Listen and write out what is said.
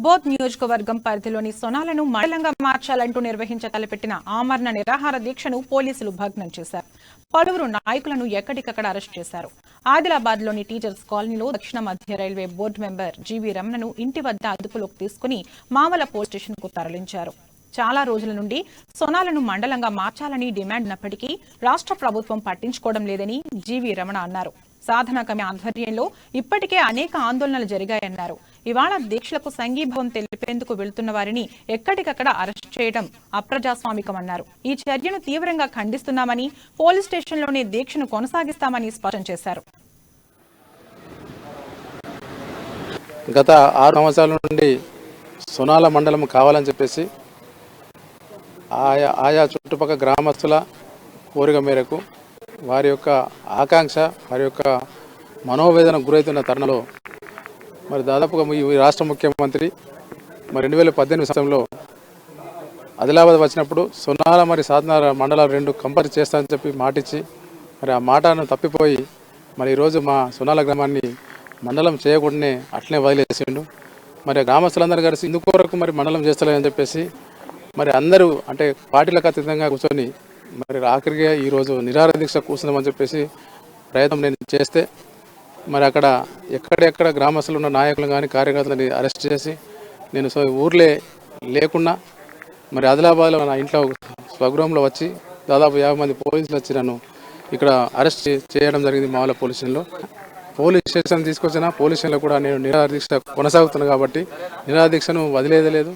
బోధ్ నియోజకవర్గం పరిధిలోని సొనాలను మండలంగా మార్చాలంటూ తలపెట్టిన ఆమరణ నిరాహార దీక్షను పోలీసులు భగ్నం చేశారు. పలువురు నాయకులను ఎక్కడికక్కడ అరెస్ట్ చేశారు. ఆదిలాబాద్ లోని టీచర్స్ కాలనీలో దక్షిణ మధ్య రైల్వే బోర్డు మెంబర్ జీవీ రమణను ఇంటి వద్ద అదుపులోకి తీసుకుని మామల పోలీస్ స్టేషన్ కు తరలించారు. చాలా రోజుల నుండి సొనాలను మండలంగా మార్చాలని డిమాండ్ ఉన్నప్పటికీ రాష్ట్ర ప్రభుత్వం పట్టించుకోవడం లేదని జీవీ రమణ అన్నారు. సాధన కమిటీ ఆధ్వర్యంలో ఇప్పటికే అనేక ఆందోళనలు జరిగాయన్నారు. ఇవాళ దీక్షలకు సంఘీభావం తెలిపేందుకు వెళ్తున్న వారిని ఎక్కడికక్కడ అరెస్ట్ చేయడం అప్రజాస్వామికమన్నారు. ఈ చర్యను తీవ్రంగా ఖండిస్తున్నామని, పోలీస్ స్టేషన్లోనే దీక్షను కొనసాగిస్తామని స్పష్టం చేశారు. గత 6 సంవత్సరాల నుండి సొనాల మండలం కావాలని చెప్పేసి ఆయా చుట్టుపక్కల గ్రామస్తుల కోరిక మేరకు వారి యొక్క ఆకాంక్ష, వారి యొక్క మనోవేదన గురవుతున్న తరుణంలో మరి దాదాపుగా ఈ రాష్ట్ర ముఖ్యమంత్రి 2018 సంవత్సరంలో ఆదిలాబాద్ వచ్చినప్పుడు సొనాల మరి సాధన మండలాలు 2 కంపల్సరీ చేస్తానని చెప్పి మాటిచ్చి మరి ఆ మాటను తప్పిపోయి మరి ఈరోజు మా సొనాల గ్రామాన్ని మండలం చేయకుండానే అట్లనే వదిలేసిండు. మరి గ్రామస్తులందరూ కలిసి ఇందుకొరకు మరి మండలం చేస్తలేదని చెప్పేసి మరి అందరూ అంటే పార్టీలకు అతీతంగా కూర్చొని మరి ఆఖరిగా ఈరోజు నిరాహార దీక్ష కూర్చుందామని చెప్పేసి ప్రయత్నం నేను చేస్తే మరి అక్కడ ఎక్కడెక్కడ గ్రామస్తులు ఉన్న నాయకులు కానీ కార్యకర్తలని అరెస్ట్ చేసి నేను ఊర్లే లేకున్నా మరి ఆదిలాబాద్లో నా ఇంట్లో స్వగృహంలో వచ్చి దాదాపు 50 మంది పోలీసులు వచ్చి నన్ను ఇక్కడ అరెస్ట్ చేయడం జరిగింది. మామూలు పోలీస్ స్టేషన్ తీసుకొచ్చిన పోలీస్ స్టేషన్లో కూడా నేను నిరాహార దీక్ష కొనసాగుతున్నాను కాబట్టి నిరాహార దీక్షను వదిలేదే లేదు.